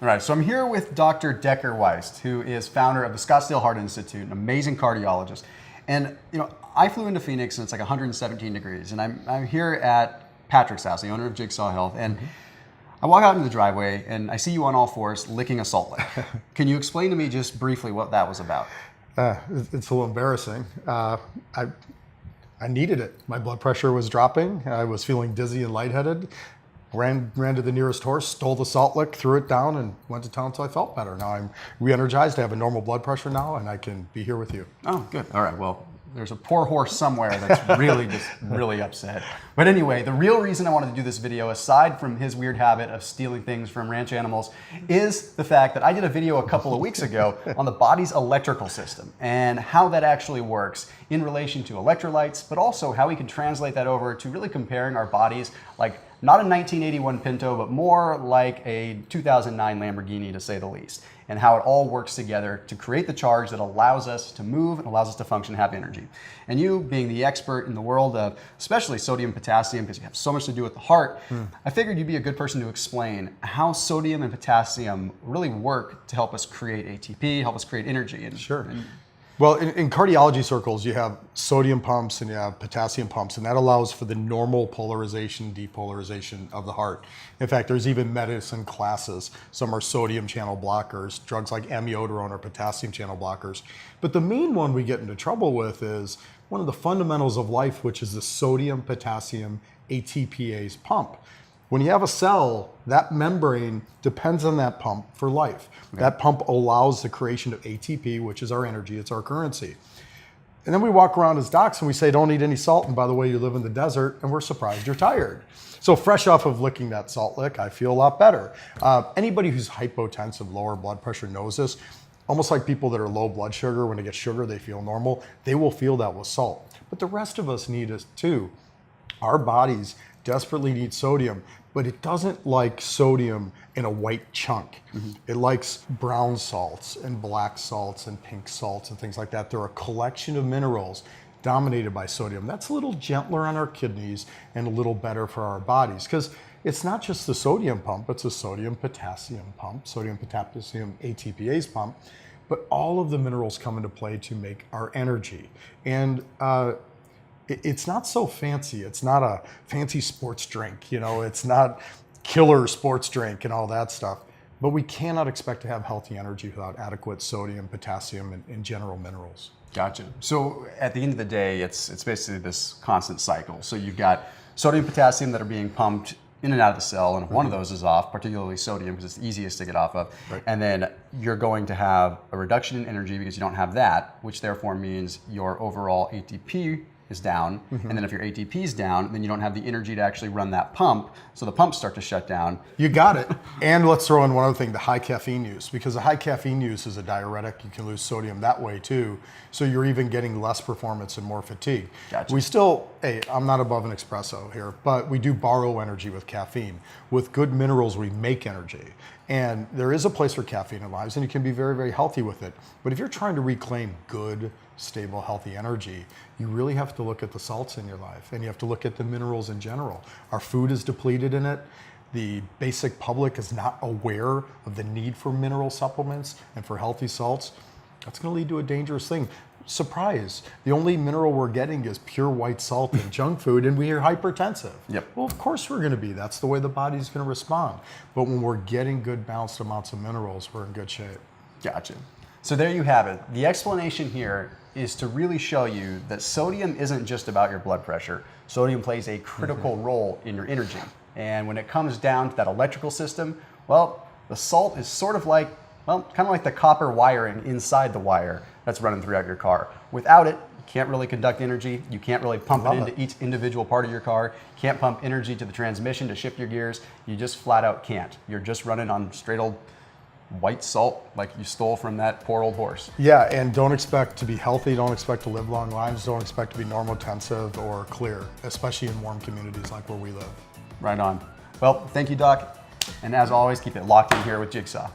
All right, so I'm here with Dr. Decker Weist, who is founder of the Scottsdale Heart Institute, an amazing cardiologist. And I flew into Phoenix and it's like 117 degrees, and I'm here at Patrick's house, the owner of Jigsaw Health, and I walk out into the driveway and I see you on all fours licking a salt lick. Can you explain to me just briefly what that was about? It's a little embarrassing. I needed it. My blood pressure was dropping. I was feeling dizzy and lightheaded. Ran to the nearest horse, stole the salt lick, threw it down, and went to town until I felt better. Now I'm re-energized. I have a normal blood pressure now, and I can be here with you. Oh, good. All right. Well, there's a poor horse somewhere that's really upset. But anyway, the real reason I wanted to do this video, aside from his weird habit of stealing things from ranch animals, is the fact that I did a video a couple of weeks ago on the body's electrical system and how that actually works in relation to electrolytes, but also how we can translate that over to really comparing our bodies like not a 1981 Pinto, but more like a 2009 Lamborghini, to say the least, and how it all works together to create the charge that allows us to move and allows us to function and have energy. And you, being the expert in the world of especially sodium, potassium, because you have so much to do with the heart, I figured you'd be a good person to explain how sodium and potassium really work to help us create ATP, help us create energy. Sure. Well, in cardiology circles, you have sodium pumps and you have potassium pumps, and that allows for the normal polarization, depolarization of the heart. In fact, there's even medicine classes. Some are sodium channel blockers. Drugs like amiodarone are potassium channel blockers. But the main one we get into trouble with is one of the fundamentals of life, which is the sodium potassium ATPase pump. When you have a cell, that membrane depends on that pump for life. Okay. That pump allows the creation of ATP, which is our energy, it's our currency. And then we walk around as docs and we say, don't eat any salt, and by the way, you live in the desert, and we're surprised you're tired. So fresh off of licking that salt lick, I feel a lot better. Anybody who's hypotensive, lower blood pressure knows this. Almost like people that are low blood sugar, when they get sugar, they feel normal. They will feel that with salt. But the rest of us need it too. Our bodies desperately need sodium, but it doesn't like sodium in a white chunk. It likes brown salts and black salts and pink salts and things like that. They're a collection of minerals dominated by sodium. That's a little gentler on our kidneys and a little better for our bodies, because it's not just the sodium pump, it's a sodium potassium pump, sodium potassium ATPase pump, but all of the minerals come into play to make our energy. And it's not so fancy. It's not a fancy sports drink, it's not killer sports drink and all that stuff. But we cannot expect to have healthy energy without adequate sodium, potassium, and general minerals. Gotcha. So at the end of the day, it's basically this constant cycle. So you've got sodium, potassium that are being pumped in and out of the cell, and if one of those is off, particularly sodium, because it's the easiest to get off of, and then you're going to have a reduction in energy because you don't have that, which therefore means your overall ATP is down, and then if your ATP is down, then you don't have the energy to actually run that pump, so the pumps start to shut down. You got it. And let's throw in one other thing, the high caffeine use, because the high caffeine use is a diuretic. You can lose sodium that way too, so you're even getting less performance and more fatigue. Gotcha. We still, hey, I'm not above an espresso here, but we do borrow energy with caffeine. With good minerals, we make energy. And there is a place for caffeine in lives, and you can be very, very healthy with it. But if you're trying to reclaim good, stable, healthy energy, you really have to look at the salts in your life, and you have to look at the minerals in general. Our food is depleted in it. The basic public is not aware of the need for mineral supplements and for healthy salts. That's going to lead to a dangerous thing. Surprise, the only mineral we're getting is pure white salt and junk food, and we are hypertensive. Yep. Well, of course we're going to be. That's the way the body's going to respond. But when we're getting good balanced amounts of minerals, we're in good shape. Gotcha. So there you have it. The explanation here is to really show you that sodium isn't just about your blood pressure. Sodium plays a critical role in your energy. And when it comes down to that electrical system, well, the salt is sort of like, well, kind of like the copper wiring inside the wire that's running throughout your car. Without it, you can't really conduct energy. You can't really pump it into each individual part of your car. You can't pump energy to the transmission to shift your gears. You just flat out can't. You're just running on straight old white salt like you stole from that poor old horse. Yeah, and don't expect to be healthy, don't expect to live long lives, don't expect to be normotensive or clear, especially in warm communities like where we live. Right on. Well, thank you, Doc. And as always, keep it locked in here with Jigsaw.